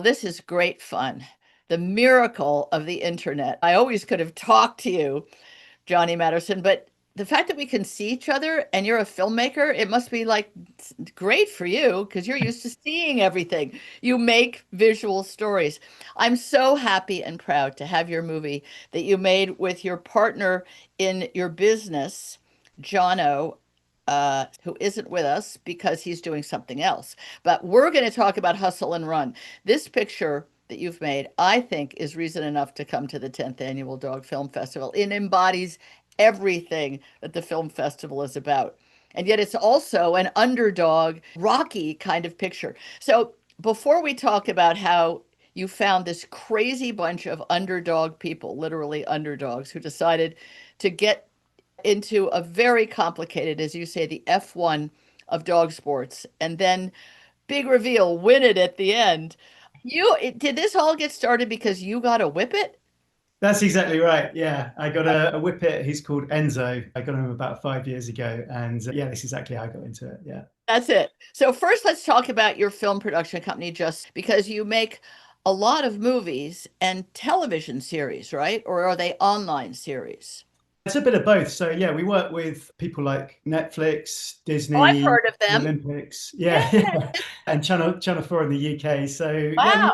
This is great fun. The miracle of the internet. I always could have talked to you, Jonny Maderson, but the fact that we can see each other and you're a filmmaker, it must be like great for you because you're used to seeing everything. You make visual stories. I'm so happy and proud to have your movie that you made with your partner in your business, Jono, who isn't with us because he's doing something else. But we're going to talk about Hustle and Run. This picture that you've made, I think, is reason enough to come to the 10th Annual Dog Film Festival. It embodies everything that the film festival is about. And yet it's also an underdog, rocky kind of picture. So before we talk about how you found this crazy bunch of underdog people, literally underdogs, who decided to get into a very complicated, as you say, the F1 of dog sports, and then big reveal, win it at the end. Did this all get started because you got a Whippet? That's exactly right. Yeah, I got a Whippet. He's called Enzo. I got him about 5 years ago, and yeah, that's exactly how I got into it. Yeah. That's it. So first, let's talk about your film production company, just because you make a lot of movies and television series, right? Or are they online series? It's a bit of both. So yeah, we work with people like Netflix, Oh, I've Disney, heard of the them. Olympics, Yeah. yeah, yeah, and Channel 4 in the UK. So yeah, we make Wow.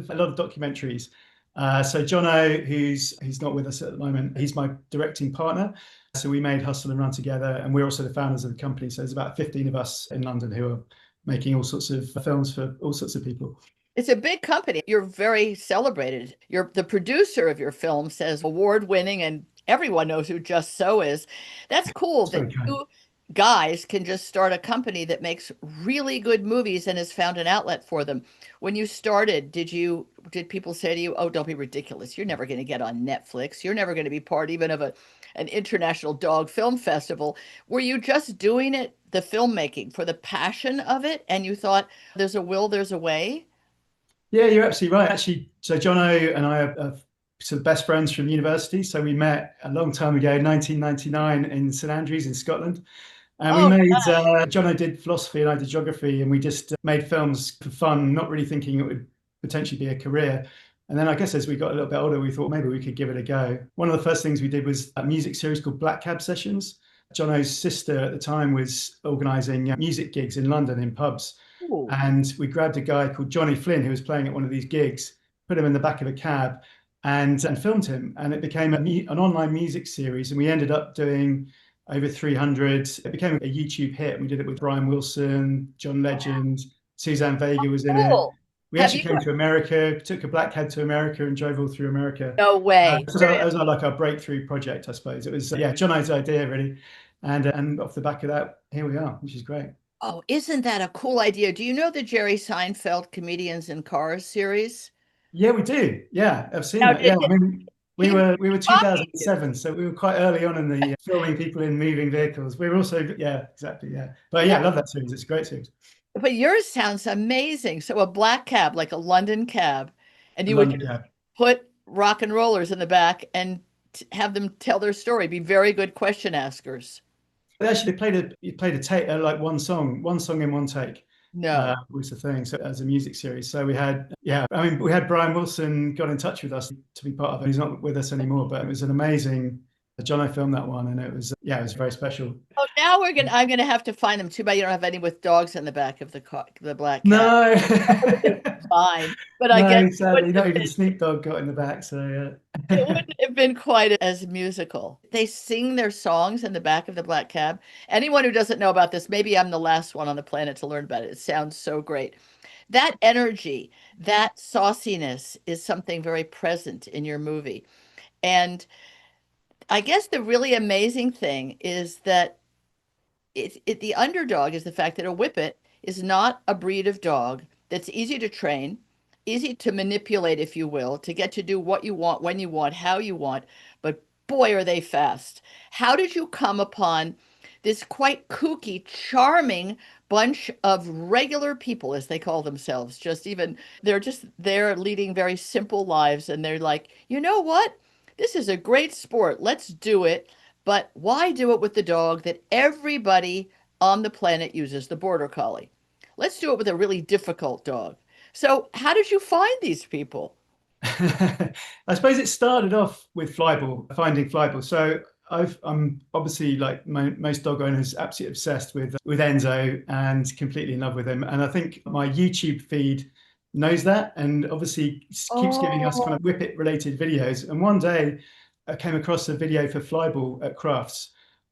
a lot of documentaries. So Jono, who's not with us at the moment, he's my directing partner. So we made Hustle and Run together, and we're also the founders of the company. So there's about 15 of us in London who are making all sorts of films for all sorts of people. It's a big company. You're very celebrated. You're the producer of your film says award-winning, and everyone knows who Just So is. That's cool It's that very kind. two guys can just start a company that makes really good movies and has found an outlet for them. When you started, did people say to you, "Oh, don't be ridiculous. You're never going to get on Netflix. You're never going to be part even of an international dog film festival." Were you just doing it, the filmmaking, for the passion of it, and you thought, "There's a will, there's a way"? Yeah, you're absolutely right. Actually, so Jono and I are sort of best friends from university. So we met a long time ago, 1999, in St Andrews in Scotland. And we Oh, made, Jono did philosophy and I did geography, and we just made films for fun, not really thinking it would potentially be a career. And then I guess as we got a little bit older, we thought maybe we could give it a go. One of the first things we did was a music series called Black Cab Sessions. Jono's sister at the time was organising music gigs in London in pubs. cool. And we grabbed a guy called Johnny Flynn, who was playing at one of these gigs, put him in the back of a cab and filmed him. And it became an online music series. And we ended up doing over 300. It became a YouTube hit. We did it with Brian Wilson, John Legend, Suzanne Vega was in it. Cool. We Have actually you? came to America, took a black cab to America and drove all through America. No way. That was like our breakthrough project, I suppose. It was, yeah, John's idea, really. And off the back of that, here we are, which is great. Oh, isn't that a cool idea? Do you know the Jerry Seinfeld Comedians in Cars series? Yeah, we do. Yeah, I've seen Now, that. Yeah, I mean, we he was were talking to. 2007, so we were quite early on in the filming people in moving vehicles. We were also, yeah, exactly, yeah. But Yeah, yeah, I love that series. It's a great series. but yours sounds amazing. So a black cab, like a London cab, and The you would London just Cab. put rock and rollers in the back and have them tell their story, be very good question askers. They actually played a take like one song in one take. No. Was the thing. So as a music series, so we had, yeah, I mean, we had Brian Wilson got in touch with us to be part of it. He's not with us anymore, but it was an amazing. John, I filmed that one, and it was, yeah, it was very special. Oh, now I'm gonna have to find them. Too bad you don't have any with dogs in the back of the car, the black cab. No, Fine, but I guess no, it wouldn't sadly, have not even been, Sneak Dog got in the back. So it wouldn't have been quite as musical. They sing their songs in the back of the black cab. Anyone who doesn't know about this, maybe I'm the last one on the planet to learn about it. It sounds so great. That energy, that sauciness is something very present in your movie. And I guess the really amazing thing is that the underdog is the fact that a whippet is not a breed of dog that's easy to train, easy to manipulate, if you will, to get to do what you want, when you want, how you want. But boy, are they fast. How did you come upon this quite kooky, charming bunch of regular people, as they call themselves? They're just there leading very simple lives. And they're like, you know what? This is a great sport. Let's do it. But why do it with the dog that everybody on the planet uses, the border collie? Let's do it with a really difficult dog. So, how did you find these people? I suppose it started off with Flyball, finding Flyball. So I'm obviously like most dog owners, absolutely obsessed with Enzo and completely in love with him. And I think my YouTube feed knows that, and obviously keeps giving us kind Oh, of Whippet related videos. And one day I came across a video for Flyball at Crufts,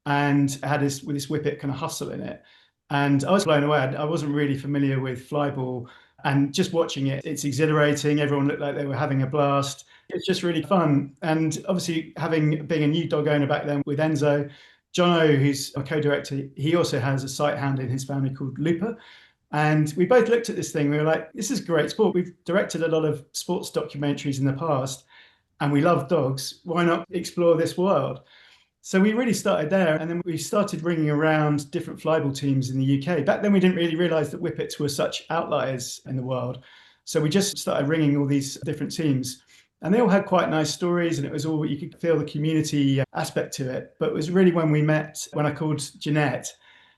and it had this with this Whippet kind of hustle in it. And I was blown away. I wasn't really familiar with Flyball, and just watching it, it's exhilarating. Everyone looked like they were having a blast. It's just really fun. And obviously, having being a new dog owner back then with Enzo, Jono, who's a co-director, he also has a sight hound in his family called Looper. And we both looked at this thing. We were like, this is great sport. We've directed a lot of sports documentaries in the past, and we love dogs. Why not explore this world? So we really started there, and then we started ringing around different flyball teams in the UK. Back then, we didn't really realise that Whippets were such outliers in the world. So we just started ringing all these different teams, and they all had quite nice stories, and it was all you could feel the community aspect to it. But it was really when I called Jeanette,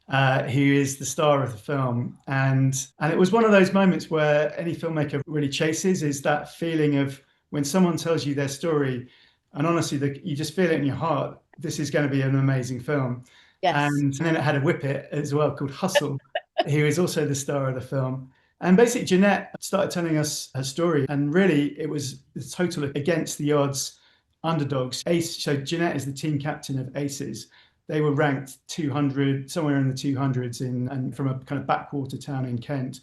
who is the star of the film, and it was one of those moments where any filmmaker really chases is that feeling of when someone tells you their story, and honestly, you just feel it in your heart. This is going to be an amazing film. yes. And then it had a Whippet as well called Hustle, who is also the star of the film. And basically, Jeanette started telling us her story, and really, it was the total against the odds underdogs. Ace, so Jeanette is the team captain of Aces. They were ranked 200, somewhere in the 200s, and from a kind of backwater town in Kent.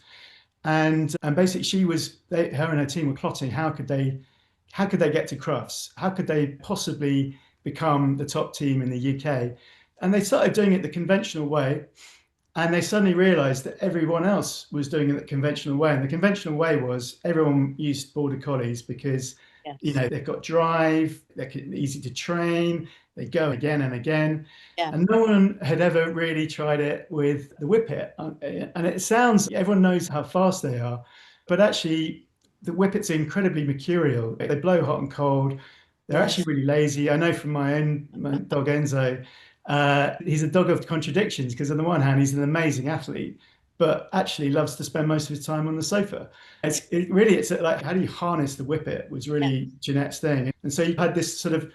And basically, her and her team were plotting how could they get to Crufts? How could they possibly become the top team in the UK? And they started doing it the conventional way, and they suddenly realized that everyone else was doing it the conventional way. And the conventional way was everyone used border collies because Yes. they've got drive, they're easy to train, they go again and again. Yeah. And no one had ever really tried it with the Whippet. And it sounds, everyone knows how fast they are, but actually, the Whippets are incredibly mercurial. They blow hot and cold. They're actually Yes. really lazy. I know from my dog Enzo, he's a dog of contradictions because on the one hand, he's an amazing athlete, but actually loves to spend most of his time on the sofa. It's like, how do you harness the Whippet was Yeah. really Jeanette's thing. And so you had this sort of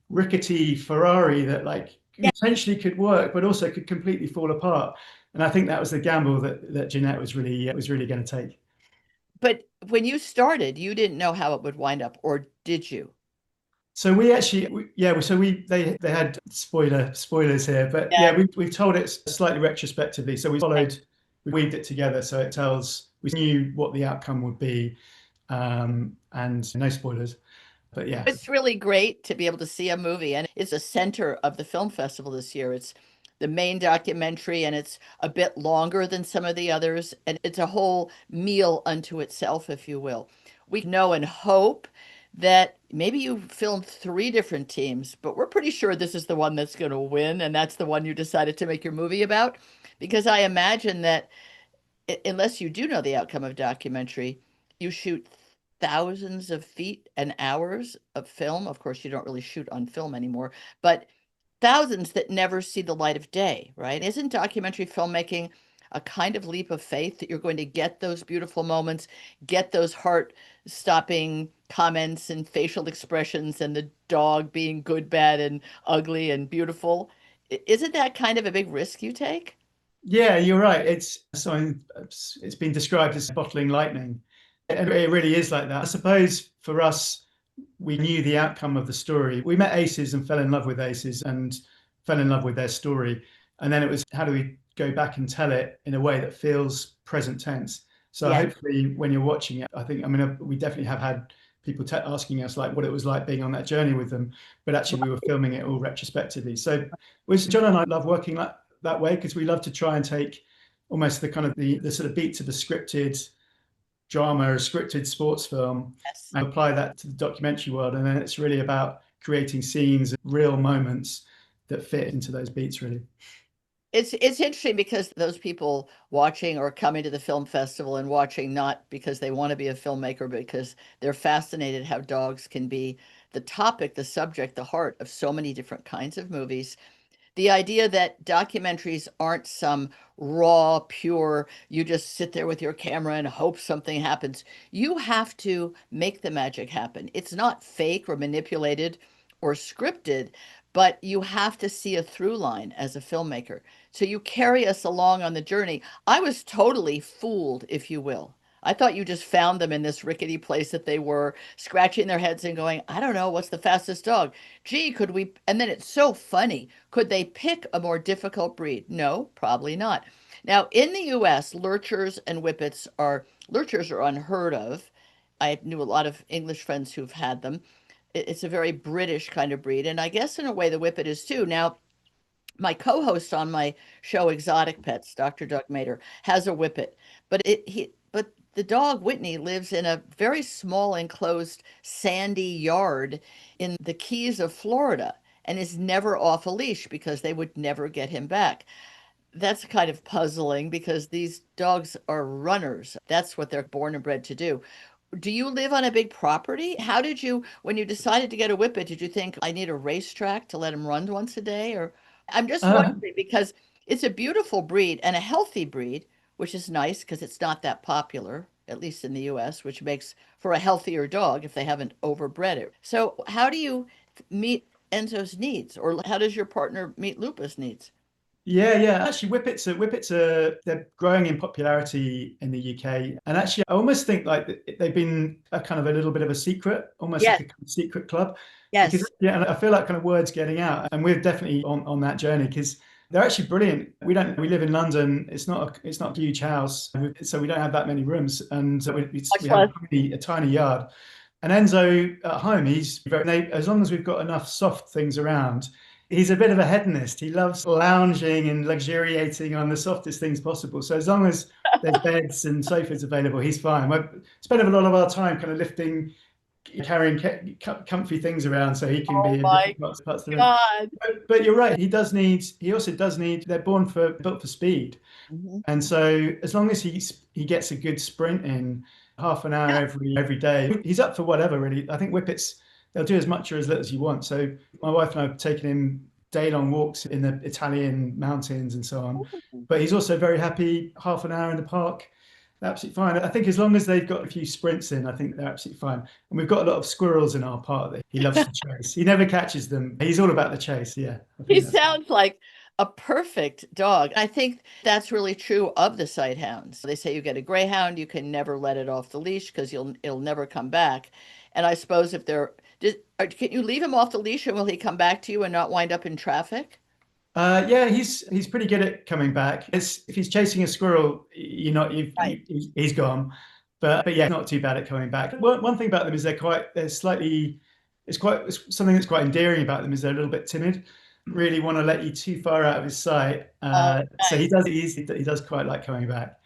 rickety Ferrari that like Yeah. potentially could work, but also could completely fall apart. And I think that was the gamble that Jeanette was really going to take. But when you started, you didn't know how it would wind up, or did you? So we actually, yeah. So they had spoilers here, but Yeah. yeah, we've told it slightly retrospectively. So we weaved it together, so it tells we knew what the outcome would be, and no spoilers. But yes, It's really great to be able to see a movie, and it's the center of the film festival this year. It's the main documentary, and it's a bit longer than some of the others, and it's a whole meal unto itself, if you will. We know and hope that maybe you filmed three different teams, but we're pretty sure this is the one that's going to win, and that's the one you decided to make your movie about. Because I imagine that unless you do know the outcome of documentary, you shoot thousands of feet and hours of film. Of course, you don't really shoot on film anymore, but thousands that never see the light of day, right? Isn't documentary filmmaking a kind of leap of faith that you're going to get those beautiful moments, get those heart-stopping comments and facial expressions and the dog being good, bad, and ugly and beautiful? Isn't that kind of a big risk you take? yeah, you're right. It's been described as bottling lightning, and it really is like that. I suppose for us, we knew the outcome of the story. We met Aces and fell in love with Aces and fell in love with their story. And then it was how do we go back and tell it in a way that feels present tense? So Yeah. hopefully, when you're watching it, I mean, we definitely have had people asking us like what it was like being on that journey with them. But actually, we were filming it all retrospectively. So, which John and I love working like that way because we love to try and take almost the kind of the sort of beats of a scripted drama or a scripted sports film Yes. and apply that to the documentary world. And then it's really about creating scenes, real moments that fit into those beats, really. It's interesting because those people watching or coming to the film festival and watching not because they want to be a filmmaker, but because they're fascinated how dogs can be the topic, the subject, the heart of so many different kinds of movies. The idea that documentaries aren't some raw, pure, you just sit there with your camera and hope something happens. You have to make the magic happen. It's not fake or manipulated or scripted, but you have to see a through line as a filmmaker. So you carry us along on the journey. I was totally fooled, if you will. I thought you just found them in this rickety place that they were, scratching their heads and going, I don't know, what's the fastest dog? Gee, could we? And then it's so funny. Could they pick a more difficult breed? No, probably not. Now, in the US, lurchers and whippets are, lurchers are unheard of. I knew a lot of English friends who've had them. It's a very British kind of breed. And I guess in a way the whippet is too. Now, my co-host on my show Exotic Pets, Dr. Doug Mader, has a whippet, but the dog Whitney lives in a very small enclosed sandy yard in the Keys of Florida and is never off a leash because they would never get him back. That's kind of puzzling because these dogs are runners. That's what they're born and bred to do. Do you live on a big property? How did you, when you decided to get a whippet, did you think I need a racetrack to let him run once a day? Or I'm just Uh, wondering because it's a beautiful breed and a healthy breed, which is nice because it's not that popular, at least in the US, which makes for a healthier dog if they haven't overbred it. So, how do you meet Enzo's needs, or how does your partner meet Lupa's needs? yeah. Actually, whippets are they're growing in popularity in the UK, and actually, I almost think like they've been a kind of a little bit of a secret, almost like Yes, a kind of secret club, because yes. yeah, and I feel like kind of words getting out, and we're definitely on that journey because they're actually brilliant. We live in London. It's not a huge house, so we don't have that many rooms, and we Much have less. a tiny yard. And Enzo at home, as long as we've got enough soft things around, he's a bit of a hedonist. He loves lounging and luxuriating on the softest things possible. So as long as there's beds and sofas available, he's fine. We spend a lot of our time kind of lifting, carrying comfy things around so he can Oh be in my different parts of the room. God. But you're right. He also does need. They're built for speed. Mhm. And so as long as he gets a good sprint in half an hour Yeah. every day, he's up for whatever really. I think whippets they'll do as much or as little as you want. So my wife and I have taken him day-long walks in the Italian mountains and so on. But he's also very happy half an hour in the park. Absolutely fine. I think as long as they've got a few sprints in, I think they're absolutely fine. And we've got a lot of squirrels in our park that he loves to chase. He never catches them. He's all about the chase. Yeah, I He think that's. sounds like a perfect dog. I think that's really true of the sighthounds. They say you get a greyhound, you can never let it off the leash because it'll never come back. And I suppose if can you leave him off the leash and will he come back to you and not wind up in traffic? Yeah, he's pretty good at coming back. If he's chasing a squirrel, Right. he's gone. But yeah, not too bad at coming back. One thing about them is they're slightly it's something that's quite endearing about them is they're a little bit timid. Really want to let you too far out of his sight. Oh, So nice. he does quite like coming back.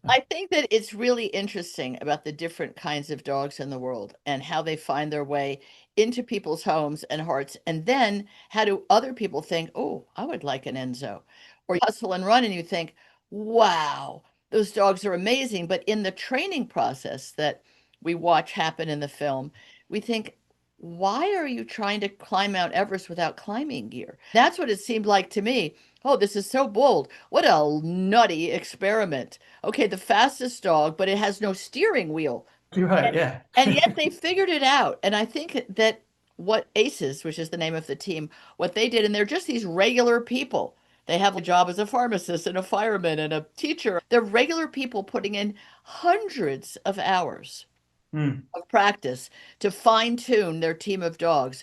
I think that it's really interesting about the different kinds of dogs in the world and how they find their way into people's homes and hearts. And then how do other people think, oh, I would like an Enzo? Or you hustle and run and you think, wow, those dogs are amazing. But in the training process that we watch happen in the film, we think, why are you trying to climb Mount Everest without climbing gear? That's what it seemed like to me. Oh, this is so bold. What a nutty experiment. Okay, the fastest dog, but it has no steering wheel. You're right. And, Yeah. and yet they figured it out. And I think that what ACEs, which is the name of the team, what they did, and they're just these regular people. They have a job as a pharmacist and a fireman and a teacher. They're regular people putting in hundreds of hours Hmm. of practice to fine tune their team of dogs.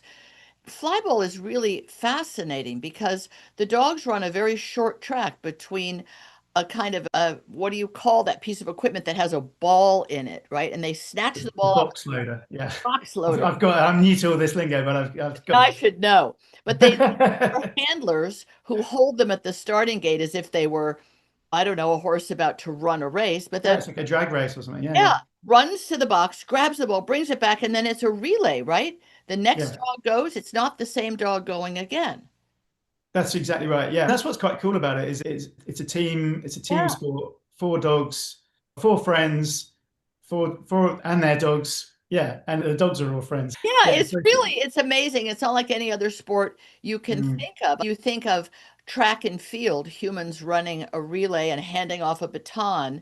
Flyball is really fascinating because the dogs run a very short track between a kind of a, what do you call that piece of equipment that has a ball in it, right? And they snatch the The ball up, box loader. Yeah. box loader. I'm new to all this lingo, but I've got. I should know. But they are handlers who hold them at the starting gate as if they were, I don't know, a horse about to run a race. But Yeah, then, it's like a drag race or something. Yeah, yeah, yeah, runs to the box, grabs the ball, brings it back, and then it's a relay, right? The next yeah. dog goes, it's not the same dog going again. That's exactly right. Yeah, that's what's quite cool about it is it's a team. It's a team Yeah. sport. Four dogs, four friends, four and their dogs. Yeah, and the dogs are all friends. Yeah, Yeah, it's really, it's amazing. It's not like any other sport you can mm, think of. You think of track and field, humans running a relay and handing off a baton,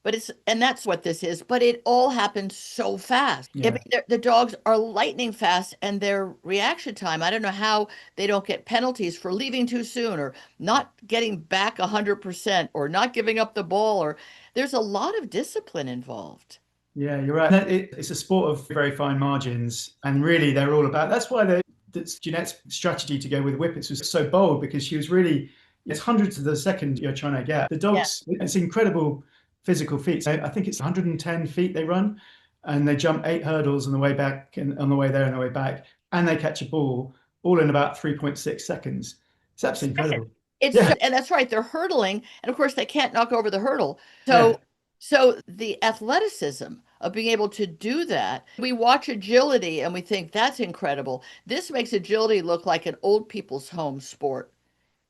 but it's, and that's what this is, but it all happens so fast. I mean, yeah. the dogs are lightning fast and their reaction time, I don't know how they don't get penalties for leaving too soon or not getting back 100% or not giving up the ball, or there's a lot of discipline involved. Yeah, you're right. It's a sport of very fine margins, and really, they're all about. That's why that's Jeanette's strategy to go with Whippets was so bold because she was really it's hundreds of the second you're trying to get the Yeah. dogs. It's incredible physical feats. I think it's 110 feet they run, and they jump 8 hurdles on the way back and on the way there and the way back, and they catch a ball all in about 3.6 seconds. It's absolutely incredible. It's Yeah, so, and that's right. They're hurdling, and of course they can't knock over the hurdle. yeah. So the athleticism of being able to do that, we watch agility and we think that's incredible. This makes agility look like an old people's home sport.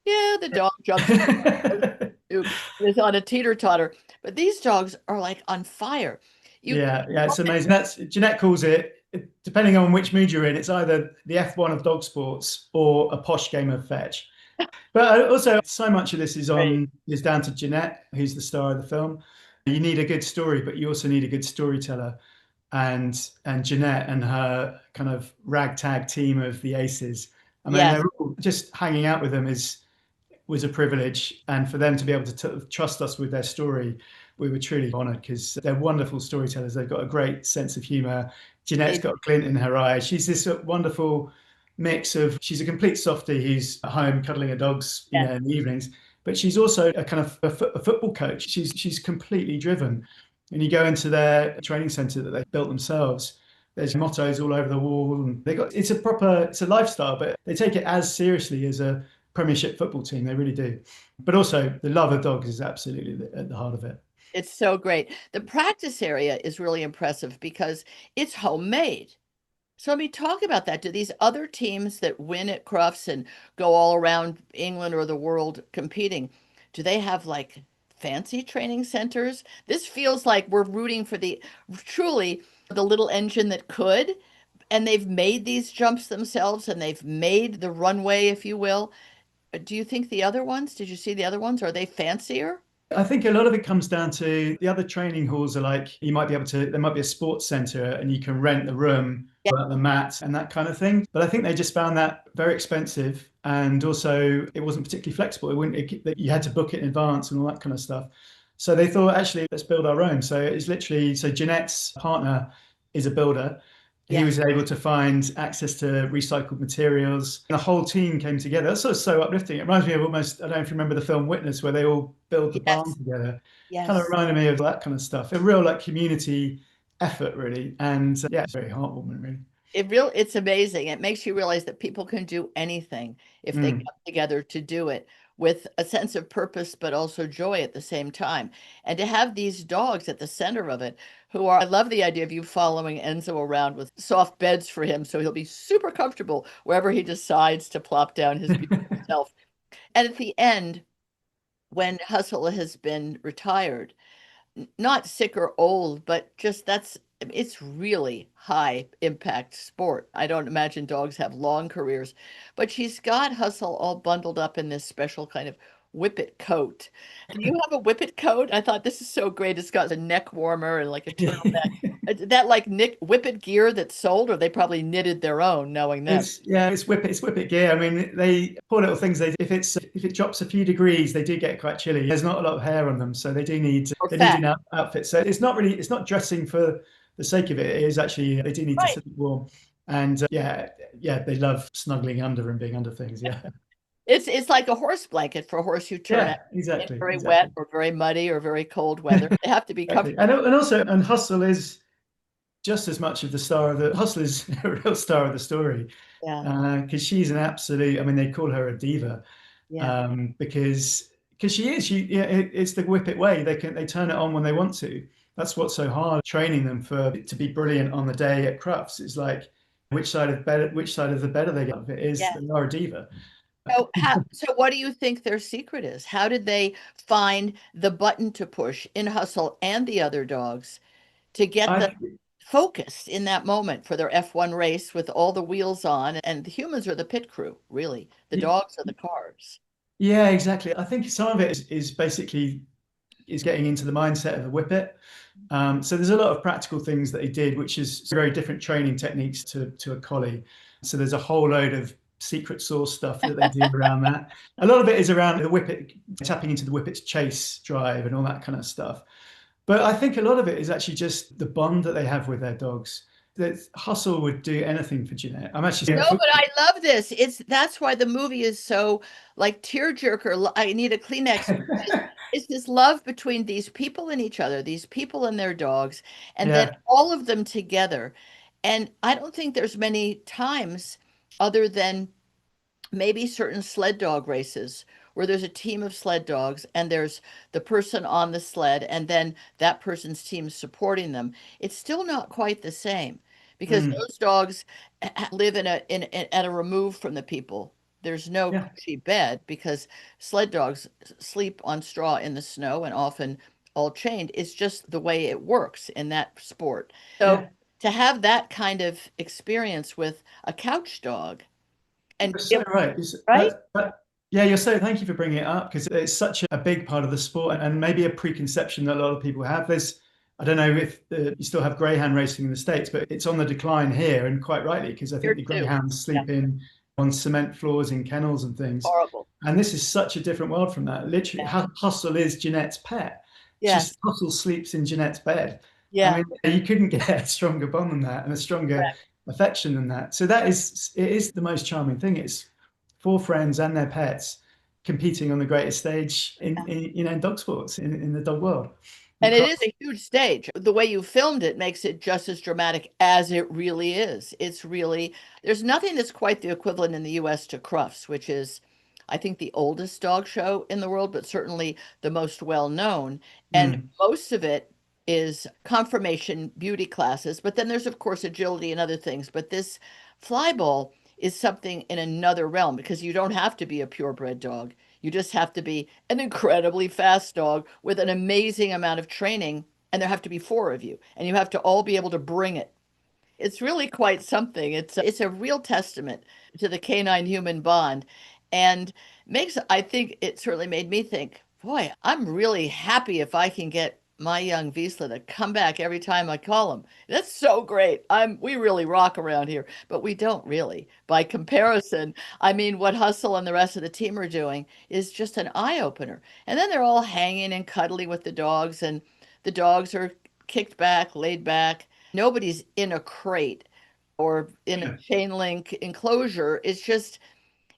Yeah, the dog jumps is on a teeter-totter, but these dogs are like on fire. You, Yeah, yeah, it's amazing. That's Jeanette calls it, depending on which mood you're in, it's either the F1 of dog sports or a posh game of fetch. But also, so much of this right. is down to Jeanette, who's the star of the film. You need a good story, but you also need a good storyteller. And Jeanette and her kind of ragtag team of the aces. I mean, Yes, they're all just hanging out with them is was a privilege. And for them to be able to trust us with their story, we were truly honored because they're wonderful storytellers. They've got a great sense of humor. Jeanette's they, got a glint in her eye. She's this wonderful mix of, she's a complete softie who's at home cuddling her dogs, yes, in the evenings, but she's also a kind of a football coach. She's completely driven. And you go into their training center that they've built themselves. There's mottos all over the wall, and they got it's a lifestyle, but they take it as seriously as a Premiership football team. They really do. But also, the love of dogs is absolutely at the heart of it. it's so great. The practice area is really impressive because it's homemade. So let me talk about that. Do these other teams that win at Crufts and go all around England or the world competing, do they have like fancy training centers? This feels like we're rooting for the truly the little engine that could, and they've made these jumps themselves and they've made the runway, if you will. Do you think the other ones, did you see the other ones? Are they fancier? I think a lot of it comes down to the other training halls are like you might be able to there might be a sports center and you can rent the room, Yeah, the mats and that kind of thing. But I think they just found that very expensive and also it wasn't particularly flexible. It wouldn't you had to book it in advance and all that kind of stuff. So they thought actually let's build our own. So it's literally so Jeanette's partner is a builder. He yeah, was able to find access to recycled materials. The whole team came together. That's sort of so uplifting. It reminds me of almost, I don't know if you remember the film Witness, where they all build the barn yes, together. Kind of yes. reminded me of that kind of stuff. A real like community effort, really. And yeah, it's very heartwarming, really. It's amazing. It makes you realize that people can do anything if they Mm. come together to do it with a sense of purpose, but also joy at the same time. And to have these dogs at the center of it, who are, I love the idea of you following Enzo around with soft beds for him so he'll be super comfortable wherever he decides to plop down his beautiful self. And at the end, when Hustle has been retired, not sick or old, but just that's it's really high impact sport. I don't imagine dogs have long careers, but she's got Hustle all bundled up in this special kind of Whippet coat. Do you have a Whippet coat? I thought this is so great. It's got a neck warmer and like a turtleneck. That like Nick Whippet gear that's sold, or they probably knitted their own, knowing them. It's Whippet gear. I mean, they poor little things. They if it drops a few degrees, they do get quite chilly. There's not a lot of hair on them, so Or they need fat. an outfit. So it's not dressing for the sake of it. It is actually they do need to Right. sit warm. And yeah, they love snuggling under and being under things. Yeah, It's like a horse blanket for a horse you turn out yeah, in exactly, very wet exactly, or very muddy or very cold weather. They have to be exactly. comfortable. And also, and Hustle is just as much of the star of the Hustle is a real star of the story Yeah. because she's an absolute. I mean, they call her a diva Yeah. because she is. Yeah, it's the Whippet way. They turn it on when they want to. That's what's so hard training them for to be brilliant on the day at Crufts. It's like which side of the better they get of it is Yeah. they are a diva. So what do you think their secret is? How did they find the button to push in Hustle and the other dogs to get them I focused in that moment for their F1 race with all the wheels on, and the humans are the pit crew, really. The dogs are the cars. Yeah, exactly. I think some of it is basically is getting into the mindset of a whippet. So there's a lot of practical things that he did, which is very different training techniques to a collie. So there's a whole load of secret sauce stuff that they do around that. A lot of it is around the whippet, tapping into the whippet's chase drive and all that kind of stuff. But I think a lot of it is actually just the bond that they have with their dogs. That Hustle would do anything for Jeanette. I'm actually No, but I love this. That's why the movie is so like tearjerker. I need a Kleenex because it's this love between these people and each other, these people and their dogs, and then yeah. all of them together. And I don't think there's many times other than maybe certain sled dog races where there's a team of sled dogs and there's the person on the sled and then that person's team supporting them. It's still not quite the same because Mm, those dogs live at a remove from the people. There's no yeah. cushy bed because sled dogs sleep on straw in the snow and often all chained. It's just the way it works in that sport. So Yeah. to have that kind of experience with a couch dog and You're so right. right? Yeah, you're so, thank you for bringing it up because it's such a big part of the sport and maybe a preconception that a lot of people have. I don't know if you still have greyhound racing in the States, but it's on the decline here and quite rightly because I Here think the too. greyhounds Yeah, sleep on cement floors in kennels and things. horrible. And this is such a different world from that. Literally, Yeah. Hustle is Jeanette's pet. Yes. Hustle sleeps in Jeanette's bed. I Yeah. mean, you couldn't get a stronger bond than that and a stronger Correct. affection than that. So it is the most charming thing. It's four friends and their pets competing on the greatest stage in dog sports in the dog world. And And it is a huge stage. The way you filmed it makes it just as dramatic as it really is. It's really, there's nothing that's quite the equivalent in the US to Crufts, which is, I think, the oldest dog show in the world, but certainly the most well known. And mm, most of it is conformation beauty classes. But then there's, of course, agility and other things. But this flyball is something in another realm because you don't have to be a purebred dog. You just have to be an incredibly fast dog with an amazing amount of training, and there have to be four of you, and you have to all be able to bring it. It's really quite something. It's a real testament to the canine human bond, and makes I think it certainly made me think, boy, I'm really happy if I can get my young Wiesler to come back every time I call him. That's so great. We really rock around here, but we don't really. By comparison, I mean what Hustle and the rest of the team are doing is just an eye opener. And then they're all hanging and cuddling with the dogs, and the dogs are kicked back, laid back. Nobody's in a crate or in a yeah. chain link enclosure.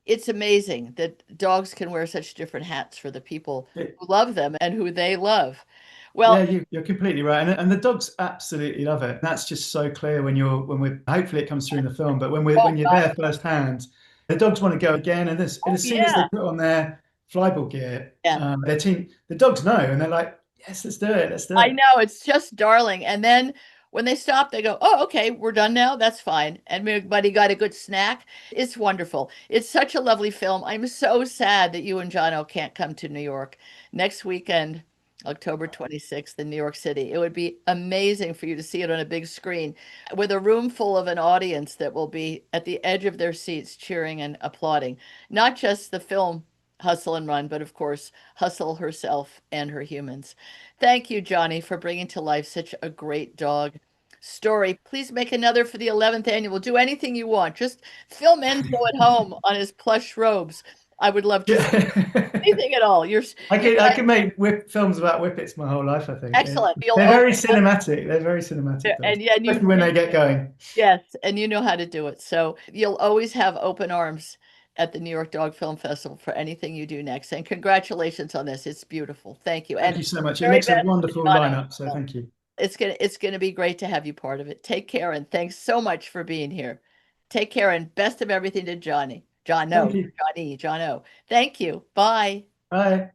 It's amazing that dogs can wear such different hats for the people It, who love them and who they love. yeah, Well, you're completely right, and the dogs absolutely love it. That's just so clear when we're hopefully it comes through in the film, but oh when you're God, there firsthand, the dogs want to go again, and oh as soon as they yeah, put on their flyball gear, yeah. the dogs know, and they're like, yes, let's do I it. know it's just darling. And then when they stop, they go, "Oh, okay, we're done now. That's fine." And everybody got a good snack. It's wonderful. It's such a lovely film. I'm so sad that you and Jono can't come to New York next weekend, October 26th in New York City. It would be amazing for you to see it on a big screen with a room full of an audience that will be at the edge of their seats cheering and applauding. Not just the film Hustle and Run, but of course, Hustle herself and her humans. Thank you, Johnny, for bringing to life such a great dog story. Please make another for the 11th annual. Do anything you want. Just film Enzo at home on his plush robes. I would love to see Yeah. anything at all. You're I could make films about whippets my whole life. I think excellent. You'll they're always very cinematic. They're very cinematic dogs, and yeah, and especially when they get going. yes, and you know how to do it. So you'll always have open arms at the New York Dog Film Festival for anything you do next. And congratulations on this. It's beautiful. Thank you. Thank And you so much. It very makes a best to wonderful Johnny. lineup. So thank you. It's gonna be great to have you part of it. Take care and thanks so much for being here. Take care and best of everything to Johnny. John, Thank no, you. Johnny, John O. Thank you. Bye. Bye.